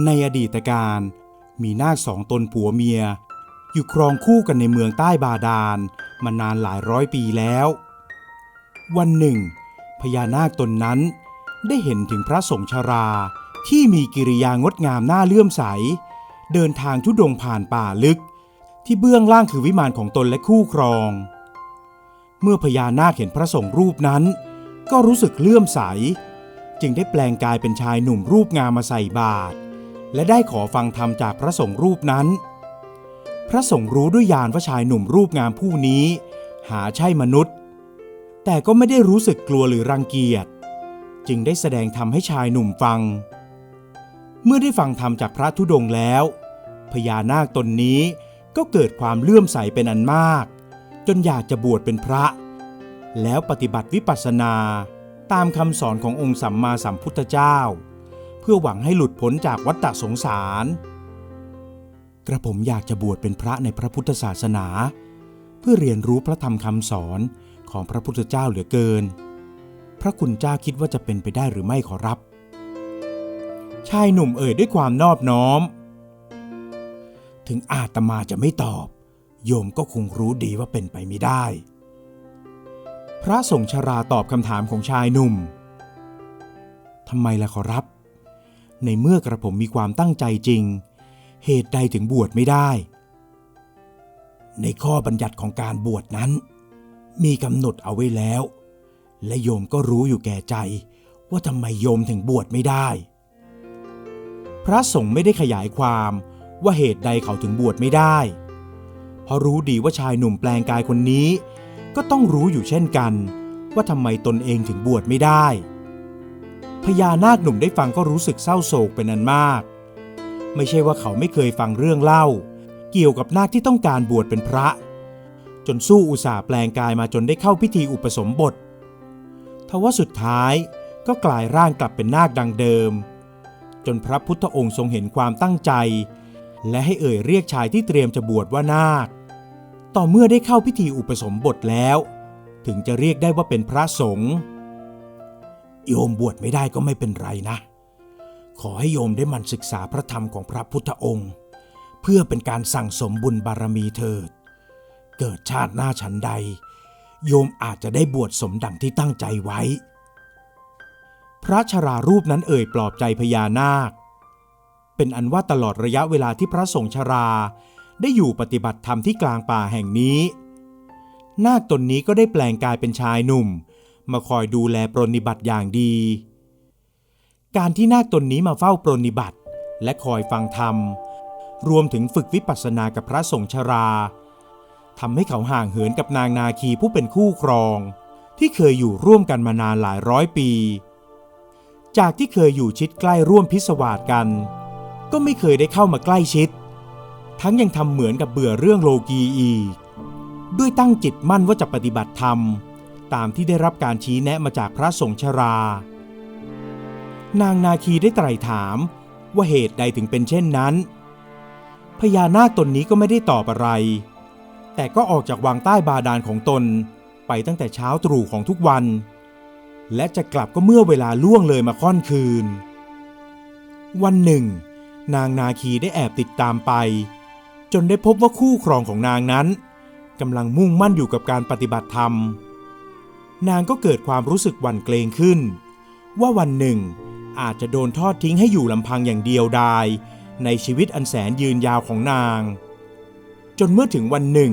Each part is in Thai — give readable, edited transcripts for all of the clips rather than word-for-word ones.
ในอดีตการมีนาค2 ตนผัวเมียอยู่ครองคู่กันในเมืองใต้บาดาลมานานหลายร้อยปีแล้ววันหนึ่งพญานาคตนนั้นได้เห็นถึงพระสงฆ์ชราที่มีกิริยางดงามน่าเลื่อมใสเดินทางธุดงค์ผ่านป่าลึกที่เบื้องล่างคือวิมานของตนและคู่ครองเมื่อพญานาคเห็นพระสงฆ์รูปนั้นก็รู้สึกเลื่อมใสจึงได้แปลงกายเป็นชายหนุ่มรูปงามมาใส่บาตรและได้ขอฟังธรรมจากพระสงฆ์รูปนั้นพระสงฆ์รู้ด้วยญาณว่าชายหนุ่มรูปงามผู้นี้หาใช่มนุษย์แต่ก็ไม่ได้รู้สึกกลัวหรือรังเกียจจึงได้แสดงธรรมให้ชายหนุ่มฟังเมื่อได้ฟังธรรมจากพระธุดงค์แล้วพญานาคตนนี้ก็เกิดความเลื่อมใสเป็นอันมากจนอยากจะบวชเป็นพระแล้วปฏิบัติวิปัสสนาตามคำสอนขององค์สัมมาสัมพุทธเจ้าเพื่อหวังให้หลุดพ้นจากวัฏฏสงสารกระผมอยากจะบวชเป็นพระในพระพุทธศาสนาเพื่อเรียนรู้พระธรรมคำสอนของพระพุทธเจ้าเหลือเกินพระคุณเจ้าคิดว่าจะเป็นไปได้หรือไม่ขอรับชายหนุ่มเอ่ยด้วยความนอบน้อมถึงอาตมาจะไม่ตอบโยมก็คงรู้ดีว่าเป็นไปไม่ได้พระสงฆ์ชราตอบคำถามของชายหนุ่มทำไมล่ะขอรับในเมื่อกระผมมีความตั้งใจจริงเหตุใดถึงบวชไม่ได้ในข้อบัญญัติของการบวชนั้นมีกำหนดเอาไว้แล้วและโยมก็รู้อยู่แก่ใจว่าทำไมโยมถึงบวชไม่ได้พระสงฆ์ไม่ได้ขยายความว่าเหตุใดเขาถึงบวชไม่ได้เพราะรู้ดีว่าชายหนุ่มแปลงกายคนนี้ก็ต้องรู้อยู่เช่นกันว่าทำไมตนเองถึงบวชไม่ได้พญานาคหนุ่มได้ฟังก็รู้สึกเศร้าโศกเป็นอันมากไม่ใช่ว่าเขาไม่เคยฟังเรื่องเล่าเกี่ยวกับนาคที่ต้องการบวชเป็นพระจนสู้อุตส่าห์แปลงกายมาจนได้เข้าพิธีอุปสมบททว่าสุดท้ายก็กลายร่างกลับเป็นนาคดังเดิมจนพระพุทธองค์ทรงเห็นความตั้งใจและให้เอ่ยเรียกชายที่เตรียมจะบวชว่านาคต่อเมื่อได้เข้าพิธีอุปสมบทแล้วถึงจะเรียกได้ว่าเป็นพระสงฆ์โยมบวชไม่ได้ก็ไม่เป็นไรนะขอให้โยมได้หมั่นศึกษาพระธรรมของพระพุทธองค์เพื่อเป็นการสั่งสมบุญบารมีเถิดเกิดชาติหน้าฉันใดโยมอาจจะได้บวชสมดังที่ตั้งใจไว้พระชรารูปนั้นเอ่ยปลอบใจพญานาคเป็นอันว่าตลอดระยะเวลาที่พระสงฆ์ชราได้อยู่ปฏิบัติธรรมที่กลางป่าแห่งนี้นาคตนนี้ก็ได้แปลงกายเป็นชายหนุ่มมาคอยดูแลปรนนิบัติอย่างดีการที่นาคตนนี้มาเฝ้าปรนนิบัติและคอยฟังธรรมรวมถึงฝึกวิปัสสนากับพระสงฆ์ชราทำให้เขาห่างเหินกับนางนาคีผู้เป็นคู่ครองที่เคยอยู่ร่วมกันมานานหลายร้อยปีจากที่เคยอยู่ชิดใกล้ร่วมพิศวาสกันก็ไม่เคยได้เข้ามาใกล้ชิดทั้งยังทำเหมือนกับเบื่อเรื่องโลกีอีกด้วยตั้งจิตมั่นว่าจะปฏิบัติธรรมตามที่ได้รับการชี้แนะมาจากพระสงฆ์ชรานางนาคีได้ไตร่ถามว่าเหตุใดถึงเป็นเช่นนั้นพญานาคตนนี้ก็ไม่ได้ตอบอะไรแต่ก็ออกจากวังใต้บาดาลของตนไปตั้งแต่เช้าตรู่ของทุกวันและจะกลับก็เมื่อเวลาล่วงเลยมาค่อนคืนวันหนึ่งนางนาคีได้แอบติดตามไปจนได้พบว่าคู่ครองของนางนั้นกำลังมุ่งมั่นอยู่กับการปฏิบัติธรรมนางก็เกิดความรู้สึกหวั่นเกรงขึ้นว่าวันหนึ่งอาจจะโดนทอดทิ้งให้อยู่ลำพังอย่างเดียวดายในชีวิตอันแสนยืนยาวของนางจนเมื่อถึงวันหนึ่ง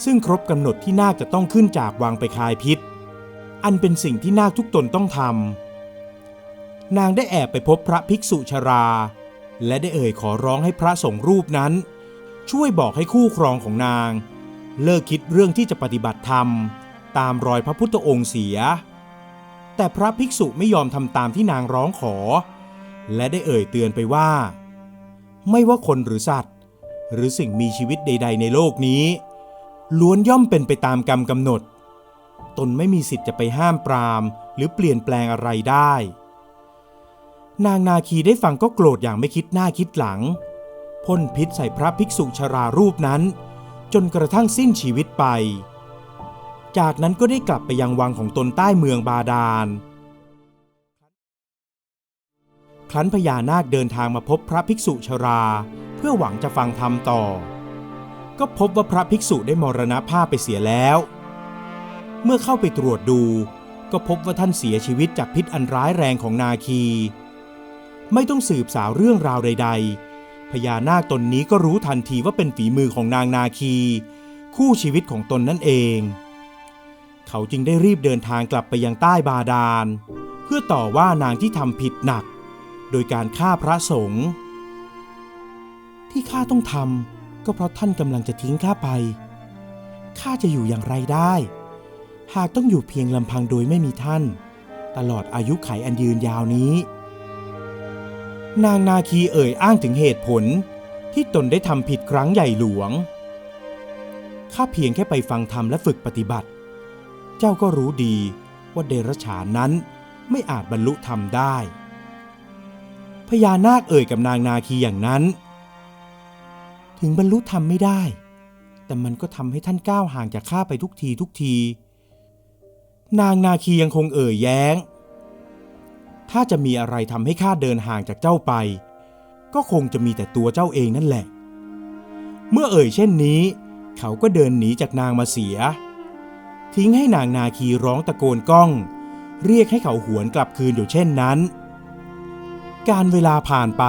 ซึ่งครบกำหนดที่นาคจะต้องขึ้นจากวังไปคายพิษอันเป็นสิ่งที่นาคทุกตนต้องทำนางได้แอบไปพบพระภิกษุชราและได้เอ่ยขอร้องให้พระสงฆ์รูปนั้นช่วยบอกให้คู่ครองของนางเลิกคิดเรื่องที่จะปฏิบัติธรรมตามรอยพระพุทธองค์เสียแต่พระภิกษุไม่ยอมทำตามที่นางร้องขอและได้เอ่ยเตือนไปว่าไม่ว่าคนหรือสัตว์หรือสิ่งมีชีวิตใดๆในโลกนี้ล้วนย่อมเป็นไปตามกรรมกำหนดตนไม่มีสิทธิ์จะไปห้ามปรามหรือเปลี่ยนแปลงอะไรได้นางนาคีได้ฟังก็โกรธอย่างไม่คิดหน้าคิดหลังพ่นพิษใส่พระภิกษุชรารูปนั้นจนกระทั่งสิ้นชีวิตไปจากนั้นก็ได้กลับไปยังวังของตนใต้เมืองบาดาลค รั้นพญานาคเดินทางมาพบพระภิกษุชราเพื่อหวังจะฟังธรรมต่อก็พบว่าพระภิกษุได้มรณภาพไปเสียแล้วเมื่อเข้าไปตรวจดูก็พบว่าท่านเสียชีวิตจากพิษอันร้ายแรงของนาคีไม่ต้องสืบสาวเรื่องราวใดๆพญานาคตนนี้ก็รู้ทันทีว่าเป็นฝีมือของนางนาคีคู่ชีวิตของตนนั่นเองเขาจึงได้รีบเดินทางกลับไปยังใต้บาดาลเพื่อต่อว่านางที่ทำผิดหนักโดยการฆ่าพระสงฆ์ที่ข้าต้องทำก็เพราะท่านกำลังจะทิ้งข้าไปข้าจะอยู่อย่างไรได้หากต้องอยู่เพียงลำพังโดยไม่มีท่านตลอดอายุขัยอันยืนยาวนี้นางนาคีเอ่ยอ้างถึงเหตุผลที่ตนได้ทำผิดครั้งใหญ่หลวงข้าเพียงแค่ไปฟังธรรมและฝึกปฏิบัติเจ้าก็รู้ดีว่าเดรัจฉานนั้นไม่อาจบรรลุธรรมได้พญานาคเอ่ยกับนางนาคีอย่างนั้นถึงบรรลุธรรมไม่ได้แต่มันก็ทำให้ท่านก้าวห่างจากข้าไปทุกทีนางนาคียังคงเอ่ยแย้งถ้าจะมีอะไรทำให้ข้าเดินห่างจากเจ้าไปก็คงจะมีแต่ตัวเจ้าเองนั่นแหละเมื่อเอ่ยเช่นนี้เขาก็เดินหนีจากนางมาเสียทิ้งให้นางนาคีร้องตะโกนก้องเรียกให้เขาหวนกลับคืนอยู่เช่นนั้นการเวลาผ่านไป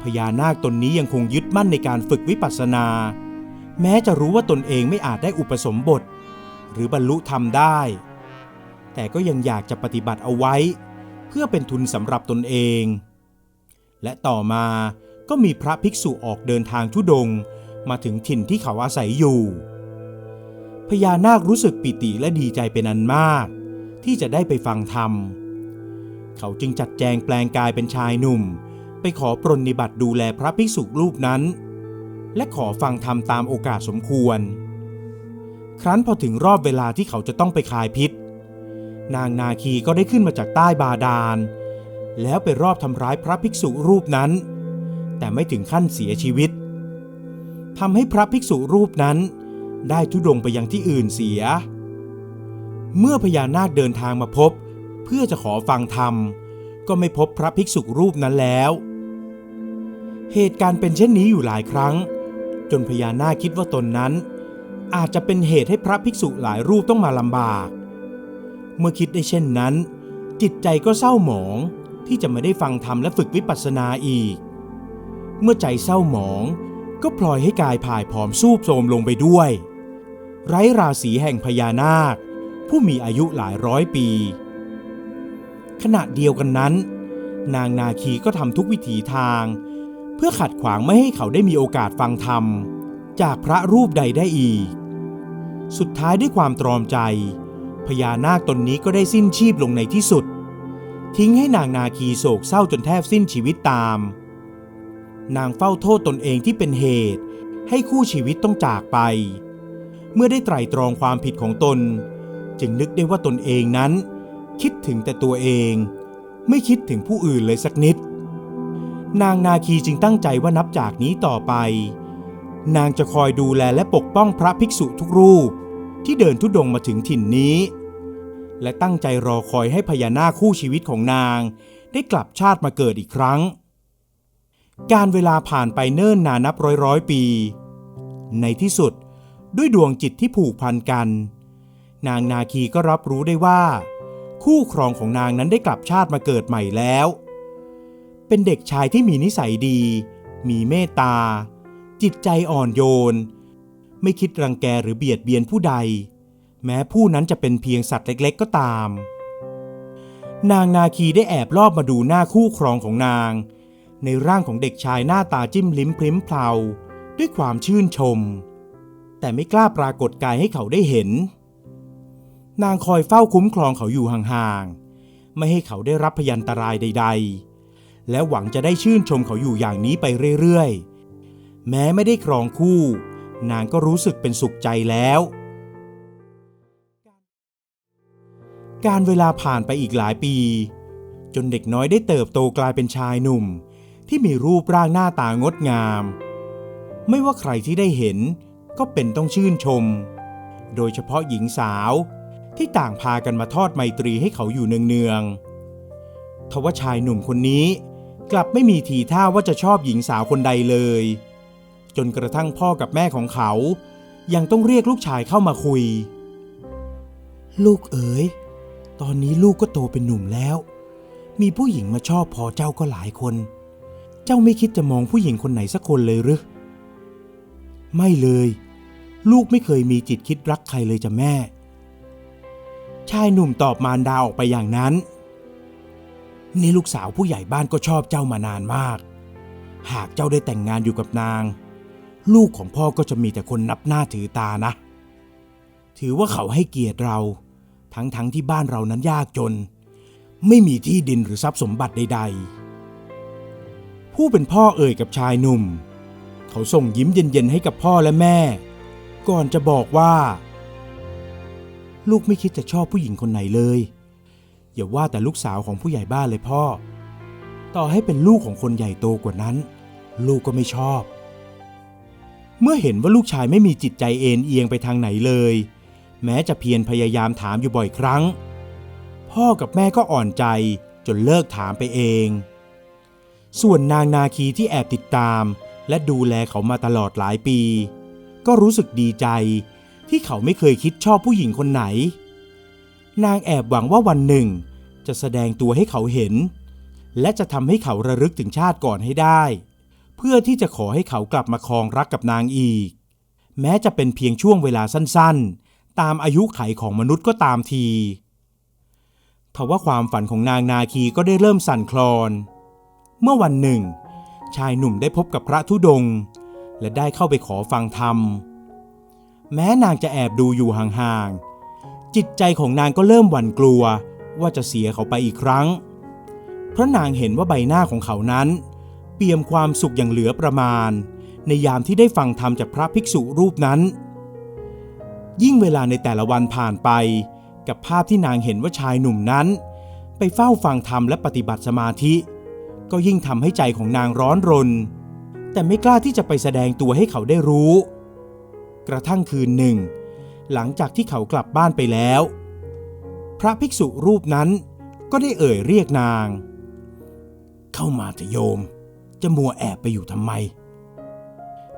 พญานาคตนนี้ยังคงยึดมั่นในการฝึกวิปัสสนาแม้จะรู้ว่าตนเองไม่อาจได้อุปสมบทหรือบรรลุธรรมได้แต่ก็ยังอยากจะปฏิบัติเอาไว้เพื่อเป็นทุนสำหรับตนเองและต่อมาก็มีพระภิกษุออกเดินทางธุดงค์มาถึงถิ่นที่เขาอาศัยอยู่พญานาครู้สึกปิติและดีใจเป็นอันมากที่จะได้ไปฟังธรรมเขาจึงจัดแจงแปลงกายเป็นชายหนุ่มไปขอปรนนิบัติดูแลพระภิกษุรูปนั้นและขอฟังธรรมตามโอกาสสมควรครั้นพอถึงรอบเวลาที่เขาจะต้องไปคลายพิษนางนาคีก็ได้ขึ้นมาจากใต้บาดาลแล้วไปรอบทำร้ายพระภิกษุรูปนั้นแต่ไม่ถึงขั้นเสียชีวิตทำให้พระภิกษุรูปนั้นได้ธุดงค์ไปยังที่อื่นเสียเมื่อพญานาคเดินทางมาพบเพื่อจะขอฟังธรรมก็ไม่พบพระภิกษุรูปนั้นแล้วเหตุการณ์เป็นเช่นนี้อยู่หลายครั้งจนพญานาคคิดว่าตนนั้นอาจจะเป็นเหตุให้พระภิกษุหลายรูปต้องมาลำบากเมื่อคิดได้เช่นนั้นจิตใจก็เศร้าหมองที่จะไม่ได้ฟังธรรมและฝึกวิปัสสนาอีกเมื่อใจเศร้าหมองก็พลอยให้กายผ่ายผอมทรุดโทรมลงไปด้วยไร้ราศีแห่งพญานาคผู้มีอายุหลายร้อยปีขณะเดียวกันนั้นนางนาคีก็ทำทุกวิถีทางเพื่อขัดขวางไม่ให้เขาได้มีโอกาสฟังธรรมจากพระรูปใดได้อีกสุดท้ายด้วยความตรอมใจพญานาคตนนี้ก็ได้สิ้นชีพลงในที่สุดทิ้งให้นางนาคีโศกเศร้าจนแทบสิ้นชีวิตตามนางเฝ้าโทษตนเองที่เป็นเหตุให้คู่ชีวิตต้องจากไปเมื่อได้ไตร่ตรองความผิดของตนจึงนึกได้ว่าตนเองนั้นคิดถึงแต่ตัวเองไม่คิดถึงผู้อื่นเลยสักนิดนางนาคีจึงตั้งใจว่านับจากนี้ต่อไปนางจะคอยดูแลและปกป้องพระภิกษุทุกรูปที่เดินธุดงค์มาถึงถิ่นนี้และตั้งใจรอคอยให้พญานาคคู่ชีวิตของนางได้กลับชาติมาเกิดอีกครั้งการเวลาผ่านไปเนิ่นนานนับร้อยปีในที่สุดด้วยดวงจิตที่ผูกพันกันนางนาคีก็รับรู้ได้ว่าคู่ครองของนางนั้นได้กลับชาติมาเกิดใหม่แล้วเป็นเด็กชายที่มีนิสัยดีมีเมตตาจิตใจอ่อนโยนไม่คิดรังแกหรือเบียดเบียนผู้ใดแม้ผู้นั้นจะเป็นเพียงสัตว์เล็กๆก็ตามนางนาคีได้แอบลอบมาดูหน้าคู่ครองของนางในร่างของเด็กชายหน้าตาจิ้มลิ้มพริ้มเพลาด้วยความชื่นชมแต่ไม่กล้าปรากฏกายให้เขาได้เห็นนางคอยเฝ้าคุ้มครองเขาอยู่ห่างๆไม่ให้เขาได้รับพยันตรายใดๆและหวังจะได้ชื่นชมเขาอยู่อย่างนี้ไปเรื่อยๆแม้ไม่ได้ครองคู่นางก็รู้สึกเป็นสุขใจแล้วการเวลาผ่านไปอีกหลายปีจนเด็กน้อยได้เติบโตกลายเป็นชายหนุ่มที่มีรูปร่างหน้าตางดงามไม่ว่าใครที่ได้เห็นก็เป็นต้องชื่นชมโดยเฉพาะหญิงสาวที่ต่างพากันมาทอดไมตรีให้เขาอยู่เนืองๆทว่าชายหนุ่มคนนี้ กลับไม่มีทีท่าว่าจะชอบหญิงสาวคนใดเลยจนกระทั่งพ่อกับแม่ของเขายังต้องเรียกลูกชายเข้ามาคุยลูกเอ๋ยตอนนี้ลูกก็โตเป็นหนุ่มแล้วมีผู้หญิงมาชอบพอเจ้าก็หลายคนเจ้าไม่คิดจะมองผู้หญิงคนไหนสักคนเลยหรือไม่เลยลูกไม่เคยมีจิตคิดรักใครเลยจ้ะแม่ชายหนุ่มตอบมารดาออกไปอย่างนั้นนี่ลูกสาวผู้ใหญ่บ้านก็ชอบเจ้ามานานมากหากเจ้าได้แต่งงานอยู่กับนางลูกของพ่อก็จะมีแต่คนนับหน้าถือตานะถือว่าเขาให้เกียรติเราทั้งที่บ้านเรานั้นยากจนไม่มีที่ดินหรือทรัพย์สมบัติใดๆผู้เป็นพ่อเอ่ยกับชายหนุ่มเขาส่งยิ้มเย็นๆให้กับพ่อและแม่ก่อนจะบอกว่าลูกไม่คิดจะชอบผู้หญิงคนไหนเลยอย่าว่าแต่ลูกสาวของผู้ใหญ่บ้านเลยพ่อต่อให้เป็นลูกของคนใหญ่โตกว่านั้นลูกก็ไม่ชอบเมื่อเห็นว่าลูกชายไม่มีจิตใจเอ็นเอียงไปทางไหนเลยแม้จะเพียรพยายามถามอยู่บ่อยครั้งพ่อกับแม่ก็อ่อนใจจนเลิกถามไปเองส่วนนางนาคีที่แอบติดตามและดูแลเขามาตลอดหลายปีก็รู้สึกดีใจที่เขาไม่เคยคิดชอบผู้หญิงคนไหนนางแอบหวังว่าวันหนึ่งจะแสดงตัวให้เขาเห็นและจะทำให้เขาระลึกถึงชาติก่อนให้ได้เพื่อที่จะขอให้เขากลับมาครองรักกับนางอีกแม้จะเป็นเพียงช่วงเวลาสั้นๆตามอายุขัยของมนุษย์ก็ตามทีทว่าความฝันของนางนาคีก็ได้เริ่มสั่นคลอนเมื่อวันหนึ่งชายหนุ่มได้พบกับพระธุดงค์และได้เข้าไปขอฟังธรรมแม้นางจะแอบดูอยู่ห่างๆจิตใจของนางก็เริ่มหวั่นกลัวว่าจะเสียเขาไปอีกครั้งเพราะนางเห็นว่าใบหน้าของเขานั้นเปี่ยมความสุขอย่างเหลือประมาณในยามที่ได้ฟังธรรมจากพระภิกษุรูปนั้นยิ่งเวลาในแต่ละวันผ่านไปกับภาพที่นางเห็นว่าชายหนุ่มนั้นไปเฝ้าฟังธรรมและปฏิบัติสมาธิก็ยิ่งทำให้ใจของนางร้อนรนแต่ไม่กล้าที่จะไปแสดงตัวให้เขาได้รู้กระทั่งคืนหนึ่งหลังจากที่เขากลับบ้านไปแล้วพระภิกษุรูปนั้นก็ได้เอ่ยเรียกนางเข้ามาเถอะโยมจะมัวแอบไปอยู่ทำไม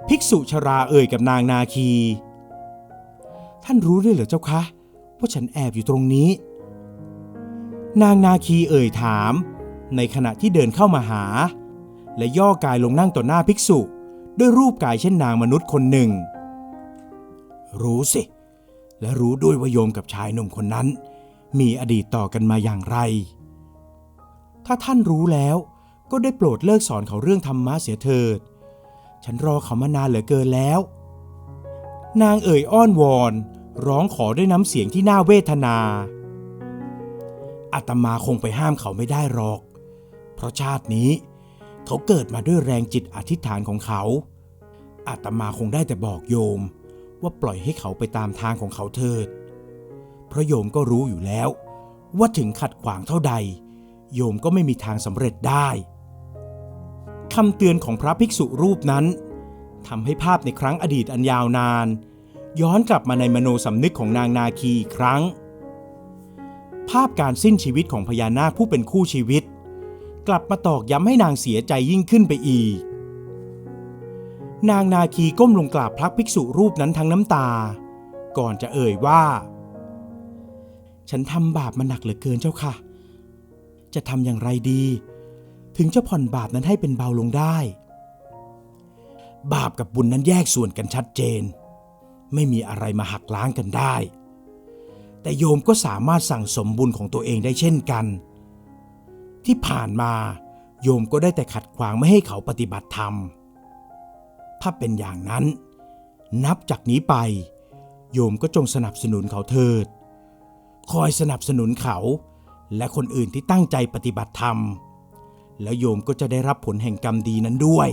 ภิกษุชราเอ่ยกับนางนาคีท่านรู้ด้วยเหรอเจ้าคะว่าฉันแอบอยู่ตรงนี้นางนาคีเอ่ยถามในขณะที่เดินเข้ามาหาและย่อกายลงนั่งต่อหน้าภิกษุด้วยรูปกายเช่นนางมนุษย์คนหนึ่งรู้สิและรู้ด้วยว่าโยมกับชายหนุ่มคนนั้นมีอดีตต่อกันมาอย่างไรถ้าท่านรู้แล้วก็ได้โปรดเลิกสอนเขาเรื่องธรรมะเสียเถิดฉันรอเขามานานเหลือเกินแล้วนางเอ่ยอ้อนวอนร้องขอด้วยน้ำเสียงที่น่าเวทนาอาตมาคงไปห้ามเขาไม่ได้หรอกเพราะชาตินี้เขาเกิดมาด้วยแรงจิตอธิษฐานของเขาอาตมาคงได้แต่บอกโยมว่าปล่อยให้เขาไปตามทางของเขาเถิดเพราะโยมก็รู้อยู่แล้วว่าถึงขัดขวางเท่าใดโยมก็ไม่มีทางสำเร็จได้คำเตือนของพระภิกษุรูปนั้นทำให้ภาพในครั้งอดีตอันยาวนานย้อนกลับมาในมโนสำนึกของนางนาคีอีกครั้งภาพการสิ้นชีวิตของพญานาคผู้เป็นคู่ชีวิตกลับมาตอกย้ำให้นางเสียใจยิ่งขึ้นไปอีกนางนาคีก้มลงกราบพระภิกษุรูปนั้นทั้งน้ำตาก่อนจะเอ่ยว่าฉันทำบาปมาหนักเหลือเกินเจ้าค่ะจะทำอย่างไรดีถึงจะผ่อนบาปนั้นให้เป็นเบาลงได้บาปกับบุญนั้นแยกส่วนกันชัดเจนไม่มีอะไรมาหักล้างกันได้แต่โยมก็สามารถสั่งสมบุญของตัวเองได้เช่นกันที่ผ่านมาโยมก็ได้แต่ขัดขวางไม่ให้เขาปฏิบัติธรรมถ้าเป็นอย่างนั้นนับจากนี้ไปโยมก็จงสนับสนุนเขาเถิดคอยสนับสนุนเขาและคนอื่นที่ตั้งใจปฏิบัติธรรมแล้วโยมก็จะได้รับผลแห่งกรรมดีนั้นด้วย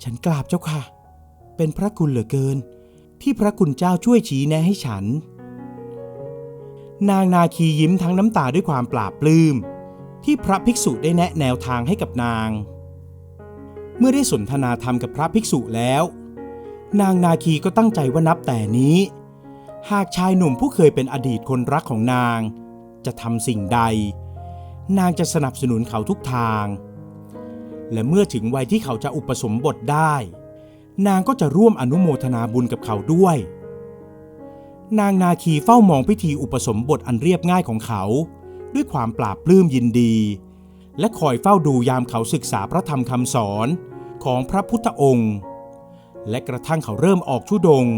ฉันกราบเจ้าค่ะเป็นพระคุณเหลือเกินที่พระคุณเจ้าช่วยชี้แนะให้ฉันนางนาคียิ้มทั้งน้ำตาด้วยความปลาบปลื้มที่พระภิกษุได้แนะแนวทางให้กับนางเมื่อได้สนทนาธรรมกับพระภิกษุแล้วนางนาคีก็ตั้งใจว่านับแต่นี้หากชายหนุ่มผู้เคยเป็นอดีตคนรักของนางจะทำสิ่งใดนางจะสนับสนุนเขาทุกทาง และเมื่อถึงวัยที่เขาจะอุปสมบทได้นางก็จะร่วมอนุโมทนาบุญกับเขาด้วยนางนาคีเฝ้ามองพิธีอุปสมบทอันเรียบง่ายของเขาด้วยความปลาบปลื้มยินดีและคอยเฝ้าดูยามเขาศึกษาพระธรรมคำสอนของพระพุทธองค์และกระทั่งเขาเริ่มออกธุดงค์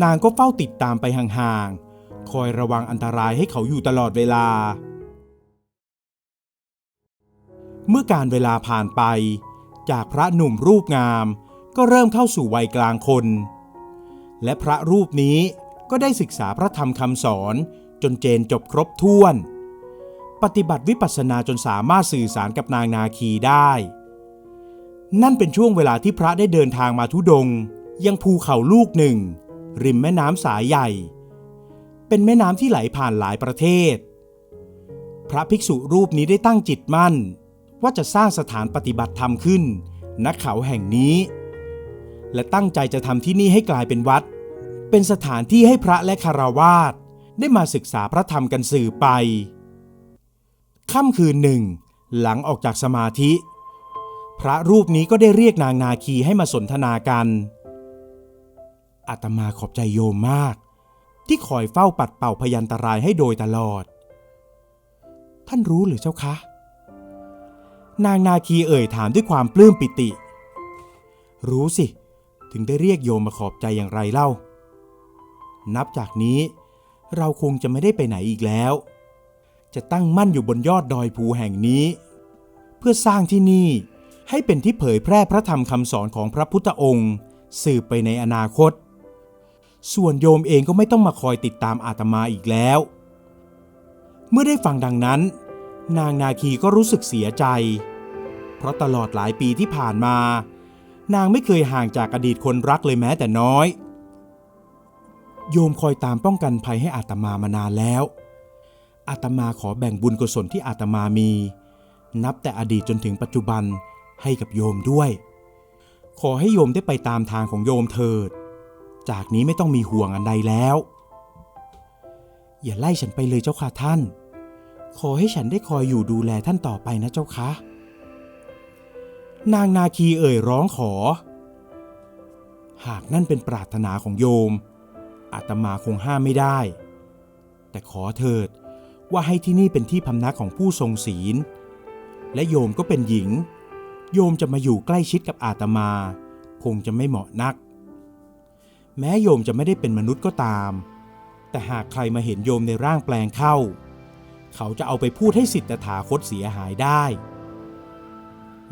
นางก็เฝ้าติดตามไปห่างๆคอยระวังอันตรายให้เขาอยู่ตลอดเวลาเมื่อการเวลาผ่านไปจากพระหนุ่มรูปงามก็เริ่มเข้าสู่วัยกลางคนและพระรูปนี้ก็ได้ศึกษาพระธรรมคำสอนจนเจนจบครบถ้วนปฏิบัติวิปัสสนาจนสามารถสื่อสารกับนางนาคีได้นั่นเป็นช่วงเวลาที่พระได้เดินทางมาธุดงค์ยังภูเขาลูกหนึ่งริมแม่น้ำสายใหญ่เป็นแม่น้ำที่ไหลผ่านหลายประเทศพระภิกษุรูปนี้ได้ตั้งจิตมั่นว่าจะสร้างสถานปฏิบัติธรรมขึ้นณเขาแห่งนี้และตั้งใจจะทำที่นี่ให้กลายเป็นวัดเป็นสถานที่ให้พระและคฤหัสถ์ได้มาศึกษาพระธรรมกันสืบไปค่ำคืนหนึ่งหลังออกจากสมาธิพระรูปนี้ก็ได้เรียกนางนาคีให้มาสนทนากันอาตมาขอบใจโยมมากที่คอยเฝ้าปัดเป่าพยันตรายให้โดยตลอดท่านรู้หรือเจ้าคะนางนาคีเอ่ยถามด้วยความปลื้มปิติรู้สิถึงได้เรียกโยมมาขอบใจอย่างไรเล่านับจากนี้เราคงจะไม่ได้ไปไหนอีกแล้วจะตั้งมั่นอยู่บนยอดดอยภูแห่งนี้เพื่อสร้างที่นี่ให้เป็นที่เผยแพร่พระธรรมคำสอนของพระพุทธองค์สืบไปในอนาคตส่วนโยมเองก็ไม่ต้องมาคอยติดตามอาตมาอีกแล้วเมื่อได้ฟังดังนั้นนางนาคีก็รู้สึกเสียใจเพราะตลอดหลายปีที่ผ่านมานางไม่เคยห่างจากอดีตคนรักเลยแม้แต่น้อยโยมคอยตามป้องกันภัยให้อาตมามานานแล้วอาตมาขอแบ่งบุญกุศลที่อาตมามีนับแต่อดีตจนถึงปัจจุบันให้กับโยมด้วยขอให้โยมได้ไปตามทางของโยมเถิดจากนี้ไม่ต้องมีห่วงอันใดแล้วอย่าไล่ฉันไปเลยเจ้าค่ะท่านขอให้ฉันได้คอยอยู่ดูแลท่านต่อไปนะเจ้าคะนางนาคีเอ่ยร้องขอหากนั่นเป็นปรารถนาของโยมอาตมาคงห้ามไม่ได้แต่ขอเถิดว่าให้ที่นี่เป็นที่พำนักของผู้ทรงศีลและโยมก็เป็นหญิงโยมจะมาอยู่ใกล้ชิดกับอาตมาคงจะไม่เหมาะนักแม้โยมจะไม่ได้เป็นมนุษย์ก็ตามแต่หากใครมาเห็นโยมในร่างแปลงเข้าเขาจะเอาไปพูดให้สิทธัตถาคตเสียหายได้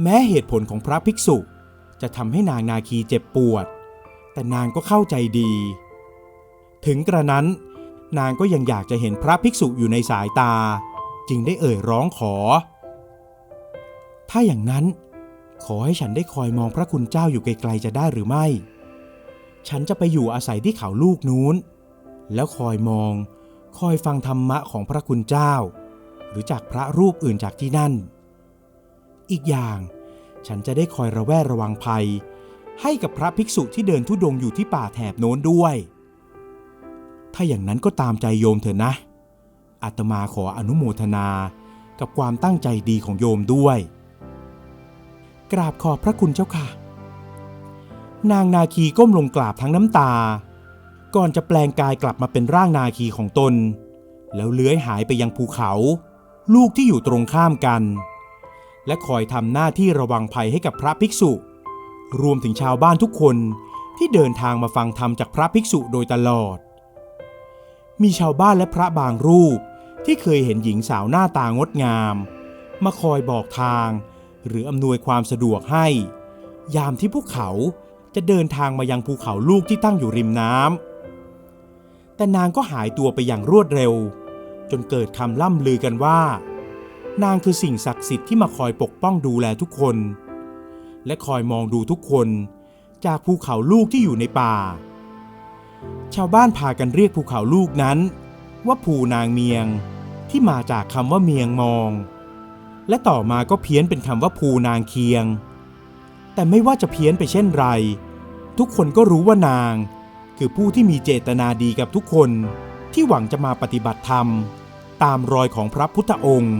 แม้เหตุผลของพระภิกษุจะทำให้นางนาคีเจ็บปวดแต่นางก็เข้าใจดีถึงกระนั้นนางก็ยังอยากจะเห็นพระภิกษุอยู่ในสายตาจึงได้เอ่ยร้องขอถ้าอย่างนั้นขอให้ฉันได้คอยมองพระคุณเจ้าอยู่ไกลๆจะได้หรือไม่ฉันจะไปอยู่อาศัยที่เขาลูกนู้นแล้วคอยมองคอยฟังธรรมะของพระคุณเจ้าหรือจากพระรูปอื่นจากที่นั่นอีกอย่างฉันจะได้คอยระแวดระวังภัยให้กับพระภิกษุที่เดินธุดงค์อยู่ที่ป่าแถบโน้นด้วยถ้าอย่างนั้นก็ตามใจโยมเถอะนะอาตมาขออนุโมทนากับความตั้งใจดีของโยมด้วยกราบขอบพระคุณเจ้าค่ะนางนาคีก้มลงกราบทั้งน้ำตาก่อนจะแปลงกายกลับมาเป็นร่างนาคีของตนแล้วเลื้อยหายไปยังภูเขาลูกที่อยู่ตรงข้ามกันและคอยทำหน้าที่ระวังภัยให้กับพระภิกษุรวมถึงชาวบ้านทุกคนที่เดินทางมาฟังธรรมจากพระภิกษุโดยตลอดมีชาวบ้านและพระบางรูปที่เคยเห็นหญิงสาวหน้าตางดงามมาคอยบอกทางหรืออำนวยความสะดวกให้ยามที่พวกเขาจะเดินทางมายังภูเขาลูกที่ตั้งอยู่ริมน้ำแต่นางก็หายตัวไปอย่างรวดเร็วจนเกิดคำล่ำลือกันว่านางคือสิ่งศักดิ์สิทธิ์ที่มาคอยปกป้องดูแลทุกคนและคอยมองดูทุกคนจากภูเขาลูกที่อยู่ในป่าชาวบ้านพากันเรียกภูเขาลูกนั้นว่าภูนางเมียงที่มาจากคำว่าเมียงมองและต่อมาก็เพี้ยนเป็นคำว่าภูนางเคียงแต่ไม่ว่าจะเพี้ยนไปเช่นไรทุกคนก็รู้ว่านางคือผู้ที่มีเจตนาดีกับทุกคนที่หวังจะมาปฏิบัติธรรมตามรอยของพระพุทธองค์